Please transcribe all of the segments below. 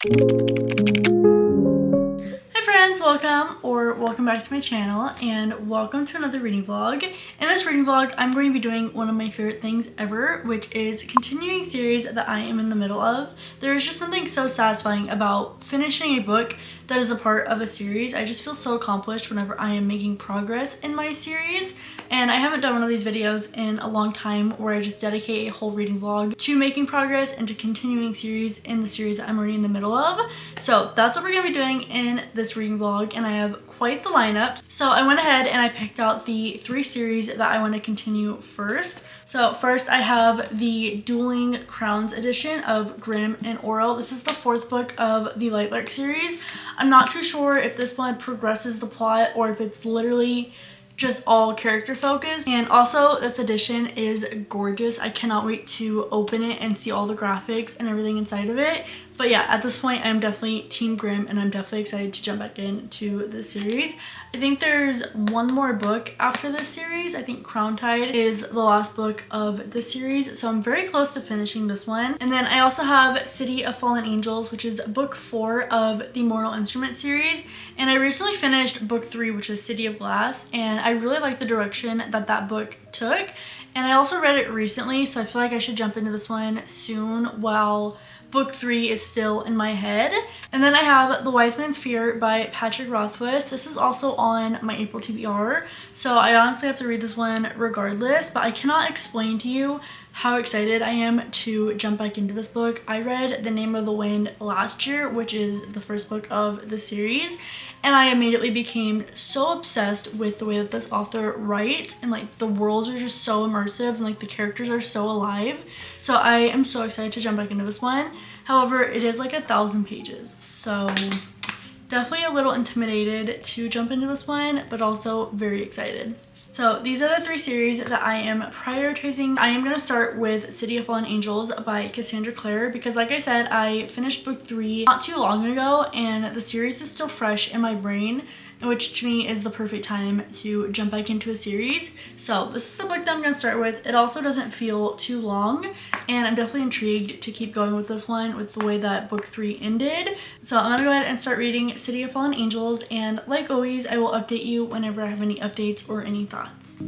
Hi friends, welcome back to my channel and welcome to another reading vlog. In this reading vlog, I'm going to be doing one of my favorite things ever, which is continuing series that I am in the middle of. There is just something so satisfying about finishing a book that is a part of a series. I just feel so accomplished whenever I am making progress in my series, and I haven't done one of these videos in a long time where I just dedicate a whole reading vlog to making progress and to continuing series in the series that I'm already in the middle of. So that's what we're going to be doing in this reading vlog, and I have quite the lineup. So I went ahead and I picked out the 3 series that I want to continue first. So first I have the Dueling Crowns edition of Grimm and Oral. This is the 4th book of the Lightlark series. I'm not too sure if this one progresses the plot or if it's literally just all character focused. And also this edition is gorgeous. I cannot wait to open it and see all the graphics and everything inside of it. But yeah, at this point I'm definitely Team Grimm, and I'm definitely excited to jump back into the series. I think there's one more book after this series. I think Crown Tide is the last book of the series, so I'm very close to finishing this one. And then I also have City of Fallen Angels, which is book 4 of the Mortal Instrument series. And I recently finished book 3, which is City of Glass, and I really like the direction that that book took. And I also read it recently, so I feel like I should jump into this one soon while book 3 is still in my head. And then I have The Wise Man's Fear by Patrick Rothfuss. This is also on my April TBR, so I honestly have to read this one regardless, but I cannot explain to you how excited I am to jump back into this book. I read The Name of the Wind last year, which is the first book of the series, and I immediately became so obsessed with the way that this author writes, and like the worlds are just so immersive and like the characters are so alive. So I am so excited to jump back into this one. However, it is like 1,000 pages, so definitely a little intimidated to jump into this one, but also very excited. So these are the 3 series that I am prioritizing. I am going to start with City of Fallen Angels by Cassandra Clare because, like I said, I finished book 3 not too long ago and the series is still fresh in my brain, which to me is the perfect time to jump back into a series. So this is the book that I'm going to start with. It also doesn't feel too long, and I'm definitely intrigued to keep going with this one with the way that book 3 ended. So I'm going to go ahead and start reading City of Fallen Angels, and like always, I will update you whenever I have any updates or any thoughts.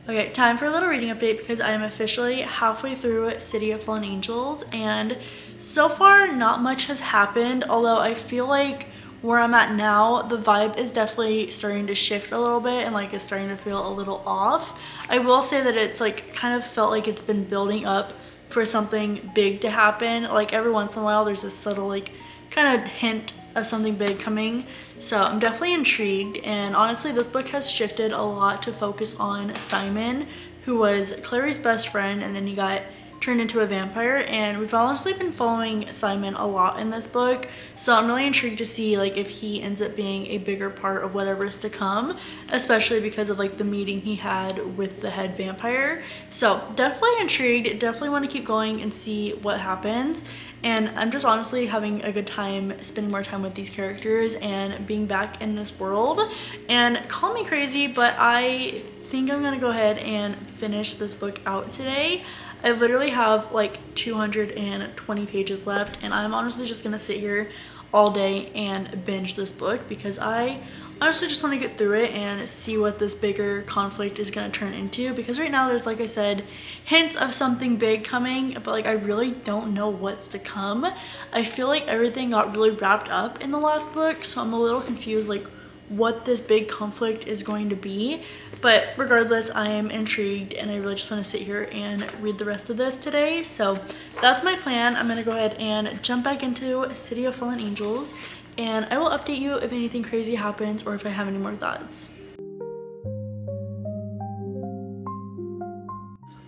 Okay, time for a little reading update because I am officially halfway through City of Fallen Angels, and so far not much has happened, although I feel like where I'm at now, the vibe is definitely starting to shift a little bit and like it's starting to feel a little off. I will say that it's like kind of felt like it's been building up for something big to happen. Like every once in a while there's this subtle like kind of hint of something big coming. So I'm definitely intrigued, and honestly this book has shifted a lot to focus on Simon, who was Clary's best friend and then he got turned into a vampire, and we've honestly been following Simon a lot in this book. So I'm really intrigued to see like if he ends up being a bigger part of whatever is to come, especially because of like the meeting he had with the head vampire. So definitely intrigued, definitely want to keep going and see what happens. And I'm just honestly having a good time spending more time with these characters and being back in this world. And call me crazy, but I think I'm gonna go ahead and finish this book out today. I literally have like 220 pages left, and I'm honestly just gonna sit here all day and binge this book because I honestly just want to get through it and see what this bigger conflict is going to turn into, because right now there's, like I said, hints of something big coming, but like I really don't know what's to come. I feel like everything got really wrapped up in the last book, so I'm a little confused like what this big conflict is going to be. But regardless, I am intrigued and I really just want to sit here and read the rest of this today. So that's my plan. I'm going to go ahead and jump back into City of Fallen Angels, and I will update you if anything crazy happens or if I have any more thoughts.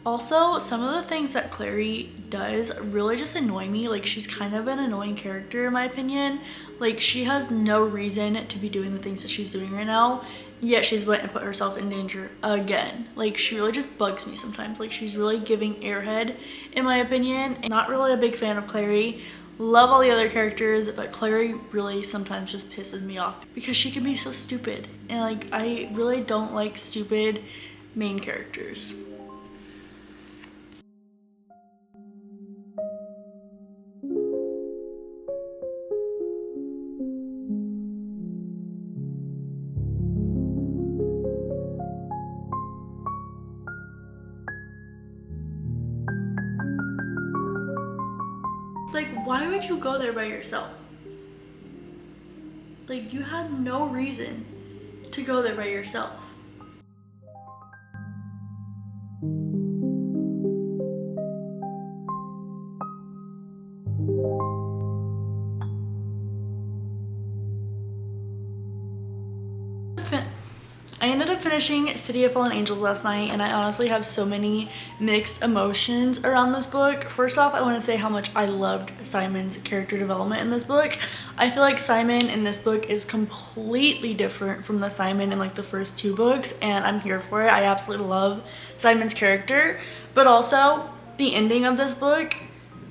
Also, some of the things that Clary does really just annoy me. Like, she's kind of an annoying character in my opinion. Like, she has no reason to be doing the things that she's doing right now, yet she's went and put herself in danger again. Like, she really just bugs me sometimes. Like, she's really giving airhead in my opinion. Not really a big fan of Clary. Love all the other characters, but Clary really sometimes just pisses me off because she can be so stupid. And like, I really don't like stupid main characters. Like, why would you go there by yourself? Like, you had no reason to go there by yourself. I ended up finishing City of Fallen Angels last night, and I honestly have so many mixed emotions around this book. First off, I want to say how much I loved Simon's character development in this book. I feel like Simon in this book is completely different from the Simon in like the first two books, and I'm here for it. I absolutely love Simon's character, but also the ending of this book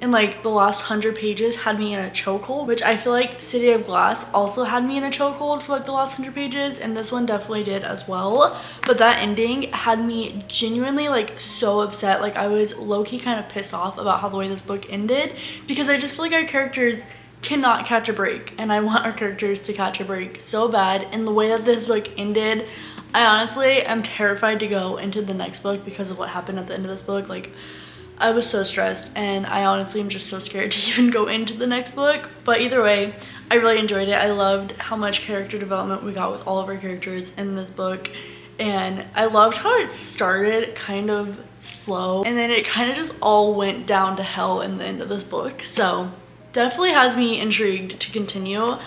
and like the last 100 pages had me in a chokehold, which I feel like City of Glass also had me in a chokehold for like the last 100 pages, and this one definitely did as well. But that ending had me genuinely like so upset. Like, I was low-key kind of pissed off about how the way this book ended, because I just feel like our characters cannot catch a break, and I want our characters to catch a break so bad. And the way that this book ended, I honestly am terrified to go into the next book because of what happened at the end of this book. Like, I was so stressed, and I honestly am just so scared to even go into the next book. But either way, I really enjoyed it. I loved how much character development we got with all of our characters in this book, and I loved how it started kind of slow and then it kind of just all went down to hell in the end of this book. So definitely has me intrigued to continue.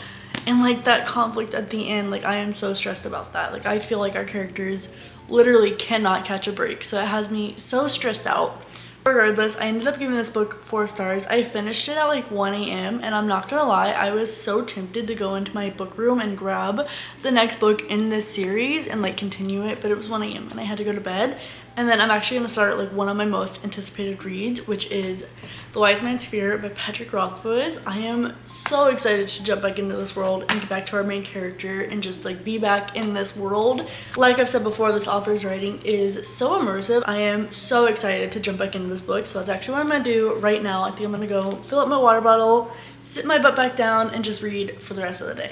And like that conflict at the end, like I am so stressed about that. Like, I feel like our characters literally cannot catch a break, so it has me so stressed out. Regardless, I ended up giving this book 4 stars. I finished it at like 1 a.m. and I'm not gonna lie, I was so tempted to go into my book room and grab the next book in this series and like continue it, but it was 1 a.m. and I had to go to bed. And then I'm actually gonna start like one of my most anticipated reads, which is The Wise Man's Fear by Patrick Rothfuss. I am so excited to jump back into this world and get back to our main character and just like be back in this world. Like I've said before, this author's writing is so immersive. I am so excited to jump back into this book, so that's actually what I'm gonna do right now. I think I'm gonna go fill up my water bottle, sit my butt back down, and just read for the rest of the day.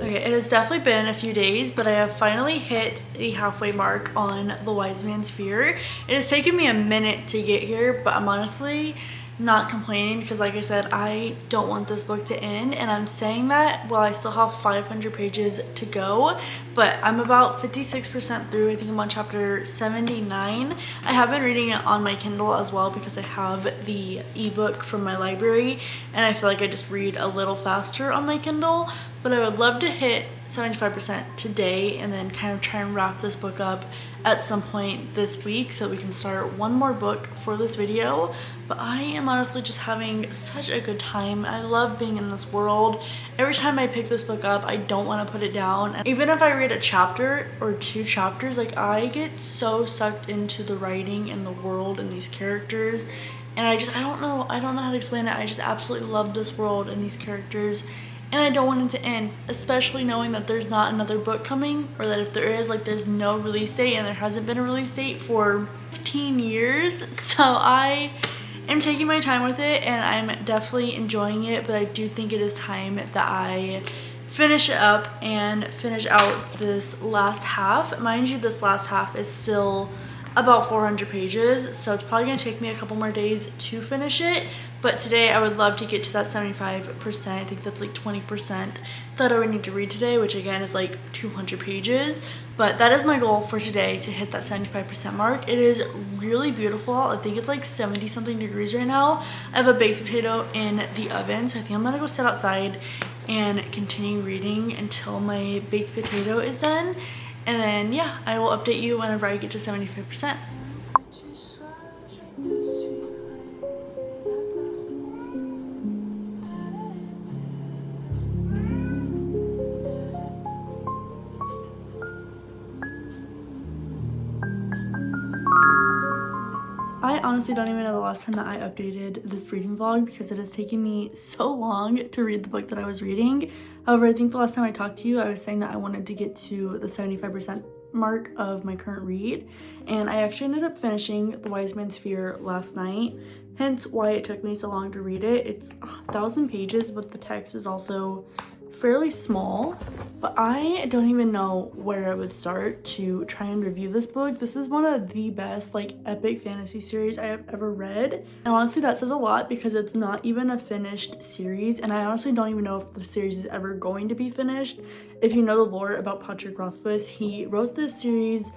Okay, it has definitely been a few days, but I have finally hit the halfway mark on The Wise Man's Fear. It has taken me a minute to get here, but I'm honestly not complaining because, like I said, I don't want this book to end, and I'm saying that while I still have 500 pages to go, but I'm about 56% through. I think I'm on chapter 79. I have been reading it on my Kindle as well because I have the ebook from my library, and I feel like I just read a little faster on my Kindle. But I would love to hit 75% today and then kind of try and wrap this book up at some point this week so we can start one more book for this video. But I am honestly just having such a good time. I love being in this world. Every time I pick this book up, I don't want to put it down. And even if I read a chapter or 2 chapters, like I get so sucked into the writing and the world and these characters. And I don't know how to explain it. I just absolutely love this world and these characters. And I don't want it to end, especially knowing that there's not another book coming, or that if there is, like there's no release date, and there hasn't been a release date for 15 years. So I am taking my time with it, and I'm definitely enjoying it, but I do think it is time that I finish it up and finish out this last half. Mind you, this last half is still about 400 pages, so it's probably gonna take me a couple more days to finish it. But today I would love to get to that 75%. I think that's like 20% that I would need to read today, which again is like 200 pages. But that is my goal for today, to hit that 75% mark. It is really beautiful. I think it's like 70 something degrees right now. I have a baked potato in the oven, so I think I'm gonna go sit outside and continue reading until my baked potato is done. And then, yeah, I will update you whenever I get to 75%. I honestly don't even know the last time that I updated this reading vlog, because it has taken me so long to read the book that I was reading. However, I think the last time I talked to you, I was saying that I wanted to get to the 75% mark of my current read, and I actually ended up finishing The Wise Man's Fear last night, hence why it took me so long to read it. It's 1,000 pages, but the text is also fairly small, but I don't even know where I would start to try and review this book. This is one of the best like epic fantasy series I have ever read, and honestly that says a lot because it's not even a finished series, and I honestly don't even know if the series is ever going to be finished. If you know the lore about Patrick Rothfuss, he wrote this series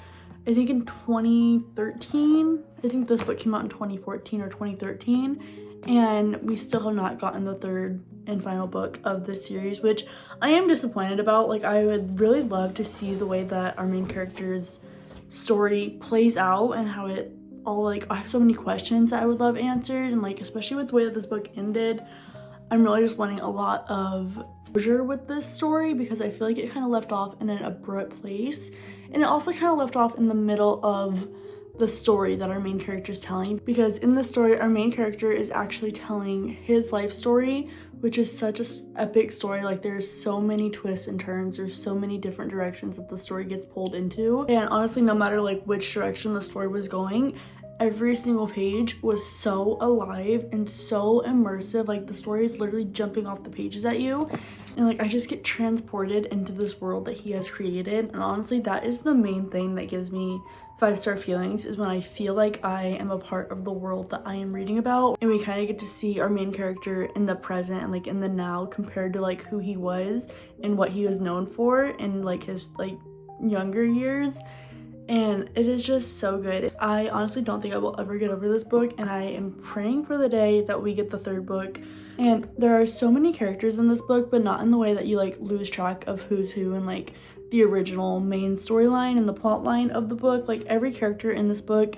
I think in 2013. I think this book came out in 2014 or 2013, and we still have not gotten the third and final book of this series, which I am disappointed about. Like, I would really love to see the way that our main character's story plays out and how it all, like, I have so many questions that I would love answered, and like especially with the way that this book ended, I'm really just wanting a lot of closure with this story, because I feel like it kind of left off in an abrupt place, and it also kind of left off in the middle of the story that our main character is telling, because in this story our main character is actually telling his life story, which is such a epic story. Like, there's so many twists and turns, there's so many different directions that the story gets pulled into, and honestly no matter like which direction the story was going, every single page was so alive and so immersive. Like, the story is literally jumping off the pages at you, and like I just get transported into this world that he has created. And honestly that is the main thing that gives me 5-star feelings, is when I feel like I am a part of the world that I am reading about, and we kind of get to see our main character in the present and like in the now compared to like who he was and what he was known for in like his like younger years. And it is just so good. I honestly don't think I will ever get over this book, and I am praying for the day that we get the third book. And there are so many characters in this book, but not in the way that you like lose track of who's who and like the original main storyline and the plot line of the book. Like, every character in this book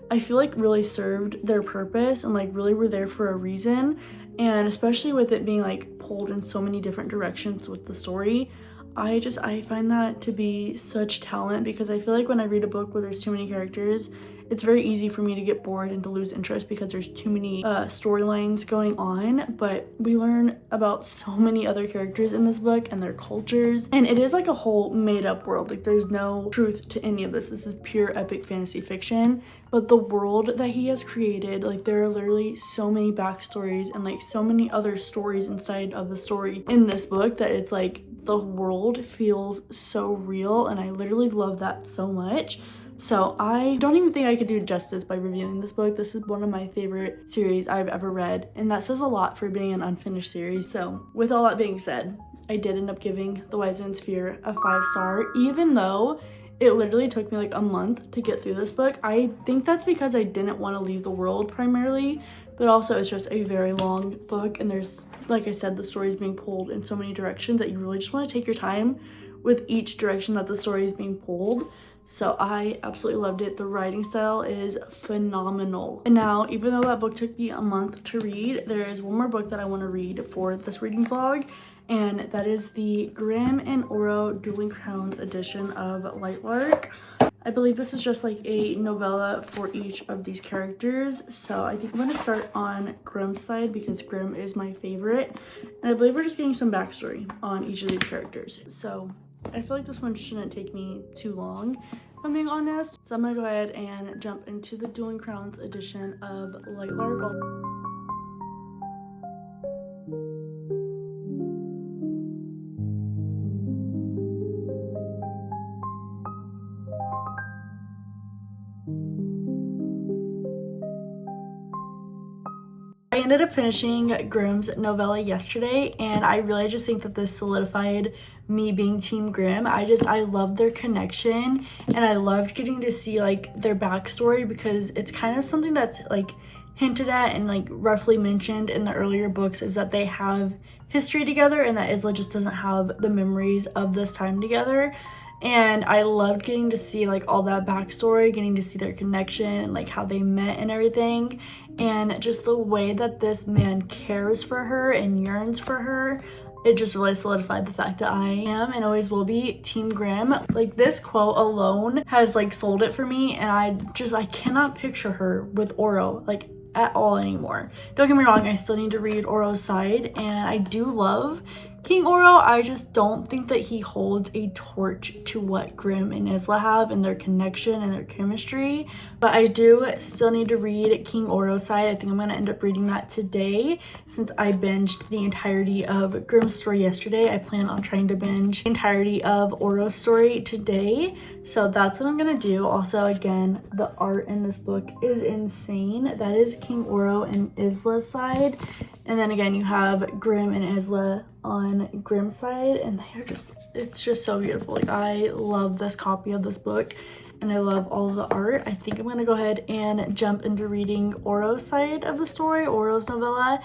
I feel like really served their purpose and like really were there for a reason. And especially with it being like pulled in so many different directions with the story, I find that to be such talent, because I feel like when I read a book where there's too many characters, it's very easy for me to get bored and to lose interest because there's too many storylines going on. But we learn about so many other characters in this book and their cultures, and it is like a whole made-up world. Like, there's no truth to any of this. This is pure epic fantasy fiction, but the world that he has created, like, there are literally so many backstories and like so many other stories inside of the story in this book that it's like the world feels so real, and I literally love that so much. So I don't even think I could do justice by reviewing this book. This is one of my favorite series I've ever read, and that says a lot for being an unfinished series. So with all that being said, I did end up giving The Wise Man's Fear a 5-star, even though it literally took me like a month to get through this book. I think that's because I didn't want to leave the world primarily, but also it's just a very long book, and there's, like I said, the story is being pulled in so many directions that you really just want to take your time with each direction that the story is being pulled. So I absolutely loved it. The writing style is phenomenal. And now, even though that book took me a month to read, there is one more book that I want to read for this reading vlog, and that is the Grimm and Oro Dueling Crowns edition of Lightlark. I believe this is just like a novella for each of these characters. So I think I'm going to start on Grimm's side because Grimm is my favorite. And I believe we're just getting some backstory on each of these characters. So I feel like this one shouldn't take me too long, if I'm being honest. So I'm going to go ahead and jump into the Dueling Crowns edition of Lightlark. I ended up finishing Grimm's novella yesterday, and I really just think that this solidified me being Team Grimm. I loved their connection, and I loved getting to see like their backstory, because it's kind of something that's like hinted at and like roughly mentioned in the earlier books, is that they have history together and that Isla just doesn't have the memories of this time together. And I loved getting to see like all that backstory, getting to see their connection, like how they met and everything, and just the way that this man cares for her and yearns for her. It just really solidified the fact that I am and always will be Team Grimm. Like, this quote alone has like sold it for me, and I cannot picture her with Oro like at all anymore. Don't get me wrong, I still need to read Oro's side, and I do love King Oro. I just don't think that he holds a torch to what Grimm and Isla have and their connection and their chemistry. But I do still need to read King Oro's side. I think I'm going to end up reading that today, since I binged the entirety of Grimm's story yesterday. I plan on trying to binge the entirety of Oro's story today. So that's what I'm going to do. Also, again, the art in this book is insane. That is King Oro and Isla's side. And then again, you have Grimm and Isla on Grimm's side, and it's just so beautiful. Like, I love this copy of this book, and I love all of the art. I think I'm gonna go ahead and jump into reading Oro's side of the story, Oro's novella.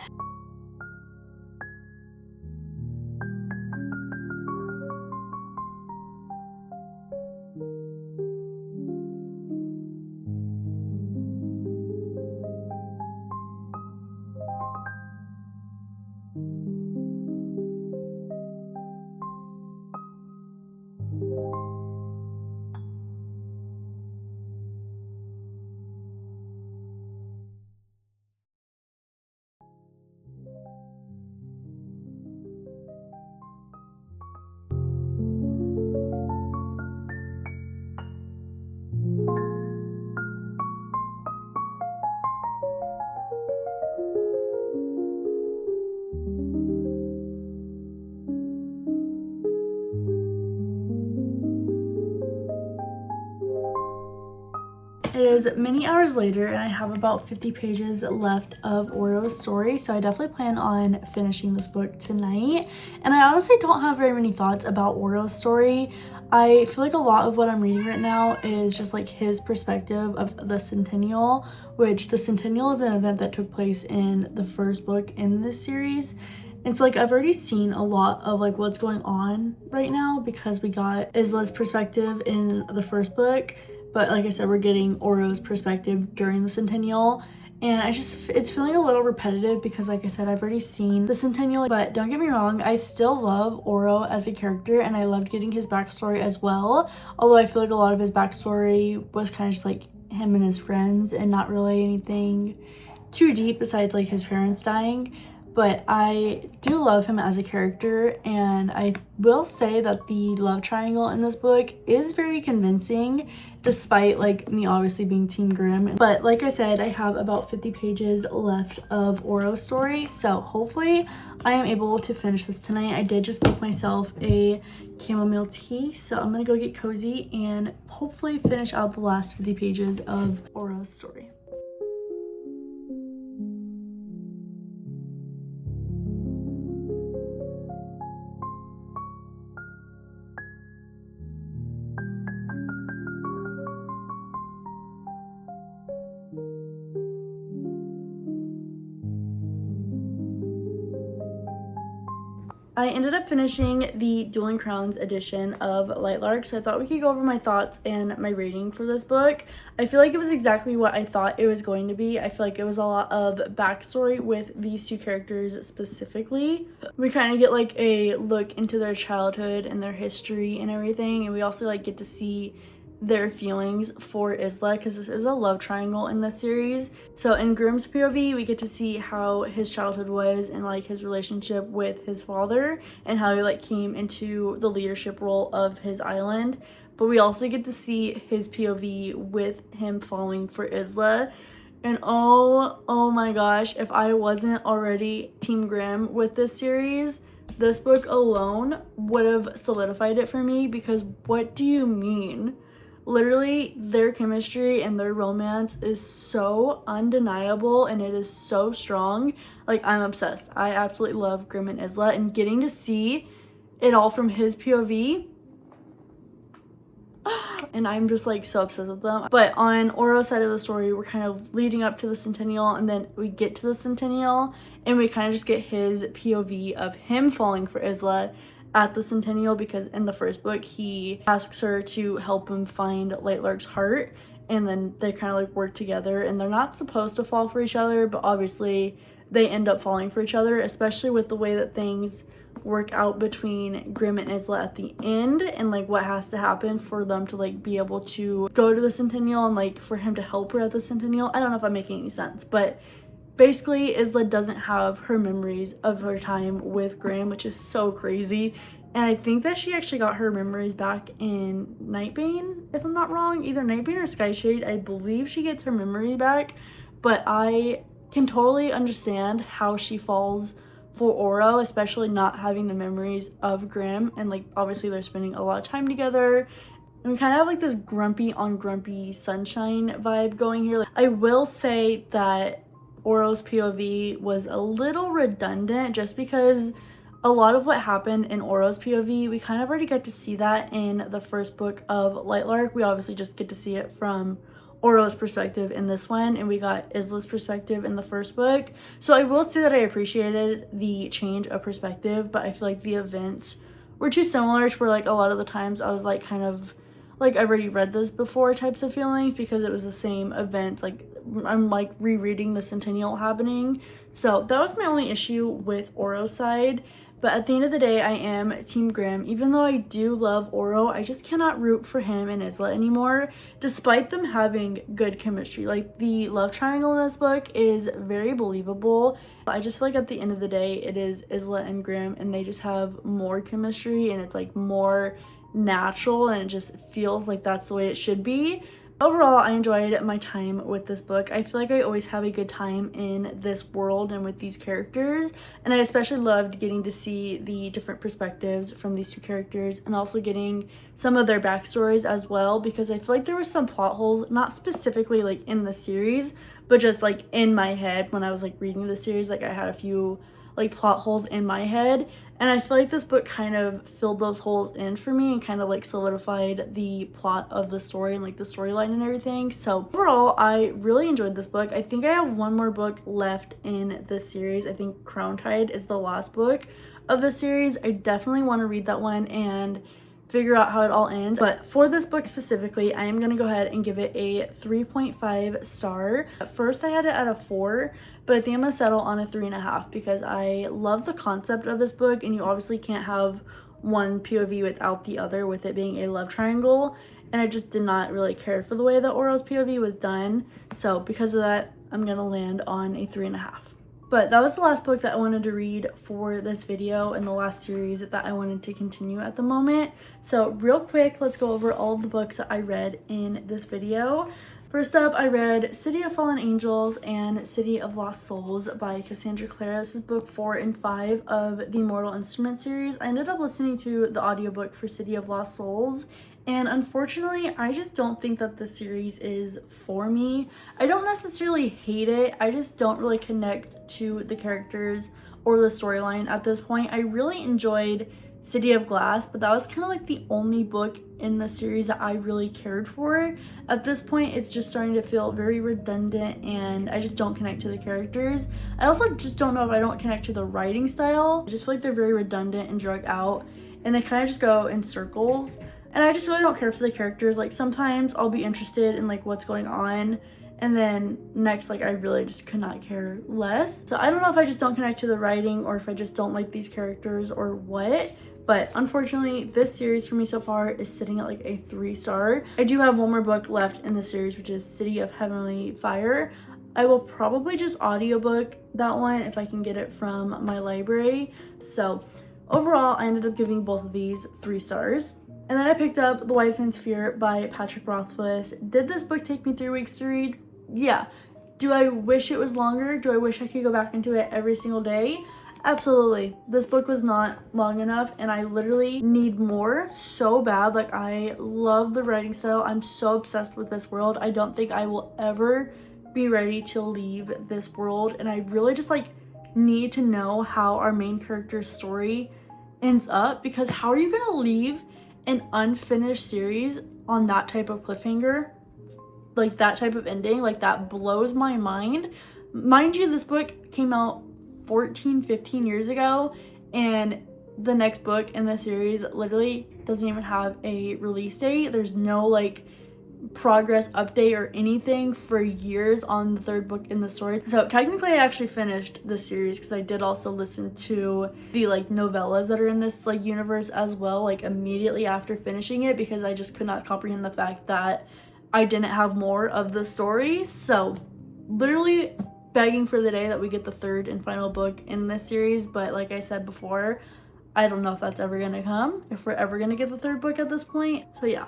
It is many hours later, and I have about 50 pages left of Oro's story, so I definitely plan on finishing this book tonight. And I honestly don't have very many thoughts about Oro's story. I feel like a lot of what I'm reading right now is just like his perspective of the Centennial, which the Centennial is an event that took place in the first book in this series. It's like I've already seen a lot of like what's going on right now, because we got Isla's perspective in the first book, but like I said, we're getting Oro's perspective during the Centennial, and it's feeling a little repetitive, because like I said, I've already seen the Centennial. But don't get me wrong, I still love Oro as a character, and I loved getting his backstory as well, although I feel like a lot of his backstory was kind of just like him and his friends and not really anything too deep besides like his parents dying. But I do love him as a character, and I will say that the love triangle in this book is very convincing, despite like me obviously being Team Grimm. But like I said, I have about 50 pages left of Oro's story, so hopefully I am able to finish this tonight. I did just make myself a chamomile tea, so I'm gonna go get cozy and hopefully finish out the last 50 pages of Oro's story. I ended up finishing the Dueling Crowns edition of Lightlark, so I thought we could go over my thoughts and my rating for this book. I feel like it was exactly what I thought it was going to be. I feel like it was a lot of backstory with these two characters specifically. We kind of get like a look into their childhood and their history and everything, and we also like get to see their feelings for Isla, because this is a love triangle in this series. So in Grimm's POV, we get to see how his childhood was and like his relationship with his father, and how he like came into the leadership role of his island. But we also get to see his POV with him falling for Isla. And oh my gosh, if I wasn't already Team Grimm with this series, this book alone would have solidified it for me, because what do you mean? Literally, their chemistry and their romance is so undeniable and it is so strong. Like, I'm obsessed. I absolutely love Grim and Isla, and getting to see it all from his POV, and I'm just like so obsessed with them. But on Oro's side of the story, we're kind of leading up to the Centennial, and then we get to the Centennial and we kind of just get his POV of him falling for Isla at the Centennial, because in the first book he asks her to help him find Lightlark's heart, and then they kind of like work together, and they're not supposed to fall for each other, but obviously they end up falling for each other, especially with the way that things work out between Grim and Isla at the end, and like what has to happen for them to like be able to go to the Centennial, and like for him to help her at the Centennial. I don't know if I'm making any sense, but basically Isla doesn't have her memories of her time with Grim, which is so crazy. And I think that she actually got her memories back in Nightbane, if I'm not wrong, either Nightbane or Skyshade. I believe she gets her memory back, but I can totally understand how she falls for Oro, especially not having the memories of Grim, and like obviously they're spending a lot of time together, and we kind of have like this grumpy on grumpy sunshine vibe going here. Like, I will say that Oro's POV was a little redundant, just because a lot of what happened in Oro's POV, we kind of already get to see that in the first book of Lightlark. We obviously just get to see it from Oro's perspective in this one, and we got Isla's perspective in the first book. So I will say that I appreciated the change of perspective, but I feel like the events were too similar to where like a lot of the times I was like kind of like I've already read this before types of feelings, because it was the same events. Like I'm like rereading the Centennial happening. So that was my only issue with Oro's side. But at the end of the day, I am Team Grim. Even though I do love Oro, I just cannot root for him and Isla anymore, despite them having good chemistry. Like, the love triangle in this book is very believable. I just feel like at the end of the day, it is Isla and Grim, and they just have more chemistry, and it's like more natural, and it just feels like that's the way it should be. Overall, I enjoyed my time with this book. I feel like I always have a good time in this world and with these characters, and I especially loved getting to see the different perspectives from these two characters, and also getting some of their backstories as well, because I feel like there were some plot holes, not specifically like in the series, but just like in my head when I was like reading the series. Like I had a few like plot holes in my head, and I feel like this book kind of filled those holes in for me and kind of like solidified the plot of the story and like the storyline and everything. So overall, I really enjoyed this book. I think I have one more book left in this series. I think Crown Tide is the last book of the series. I definitely want to read that one and figure out how it all ends. But for this book specifically, I am going to go ahead and give it a 3.5 star. At first I had it at a 4, but I think I'm going to settle on a 3.5, because I love the concept of this book, and you obviously can't have one POV without the other, with it being a love triangle, and I just did not really care for the way that Oro's POV was done. So because of that, I'm going to land on a 3.5. But that was the last book that I wanted to read for this video, and the last series that I wanted to continue at the moment. So real quick, let's go over all of the books that I read in this video. First up, I read City of Fallen Angels and City of Lost Souls by Cassandra Clare. This is book 4 and 5 of the Mortal Instrument series. I ended up listening to the audiobook for City of Lost Souls, and unfortunately, I just don't think that the series is for me. I don't necessarily hate it, I just don't really connect to the characters or the storyline at this point. I really enjoyed City of Glass, but that was kind of like the only book in the series that I really cared for. At this point, it's just starting to feel very redundant, and I just don't connect to the characters. I also just don't know if I don't connect to the writing style. I just feel like they're very redundant and drug out, and they kind of just go in circles. And I just really don't care for the characters. Like, sometimes I'll be interested in like what's going on, and then next, like, I really just could not care less. So I don't know if I just don't connect to the writing, or if I just don't like these characters, or what. But unfortunately, this series for me so far is sitting at like a 3 star. I do have one more book left in the series, which is City of Heavenly Fire. I will probably just audiobook that one if I can get it from my library. So overall, I ended up giving both of these 3 stars. And then I picked up The Wise Man's Fear by Patrick Rothfuss. Did this book take me 3 weeks to read? Yeah. Do I wish it was longer? Do I wish I could go back into it every single day? Absolutely. This book was not long enough and I literally need more so bad. Like, I love the writing style. I'm so obsessed with this world. I don't think I will ever be ready to leave this world, and I really just like need to know how our main character's story ends up, because how are you gonna leave an unfinished series on that type of cliffhanger? Like, that type of ending, like, that blows my mind. Mind you, this book came out 14-15 years ago, and the next book in the series literally doesn't even have a release date. There's no like progress update or anything for years on the third book in the story. So technically I actually finished this series because I did also listen to the like novellas that are in this like universe as well, like immediately after finishing it, because I just could not comprehend the fact that I didn't have more of the story. So literally begging for the day that we get the third and final book in this series, but like I said before, I don't know if that's ever gonna come, if we're ever gonna get the third book at this point. So yeah,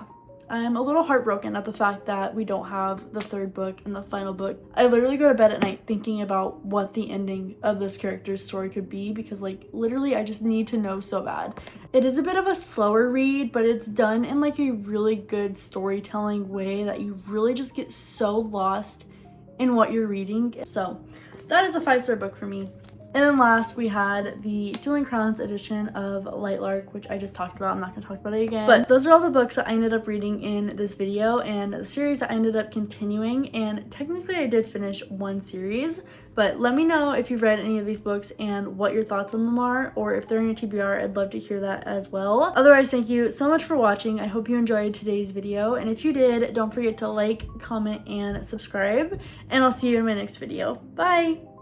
I'm a little heartbroken at the fact that we don't have the third book and the final book. I literally go to bed at night thinking about what the ending of this character's story could be, because like literally I just need to know so bad. It is a bit of a slower read, but it's done in like a really good storytelling way that you really just get so lost in what you're reading. So that is a 5-star book for me. And then last, we had the Dueling Crowns edition of Lightlark, which I just talked about. I'm not going to talk about it again. But those are all the books that I ended up reading in this video and the series that I ended up continuing. And technically, I did finish one series. But let me know if you've read any of these books and what your thoughts on them are. Or if they're in your TBR, I'd love to hear that as well. Otherwise, thank you so much for watching. I hope you enjoyed today's video. And if you did, don't forget to like, comment, and subscribe. And I'll see you in my next video. Bye!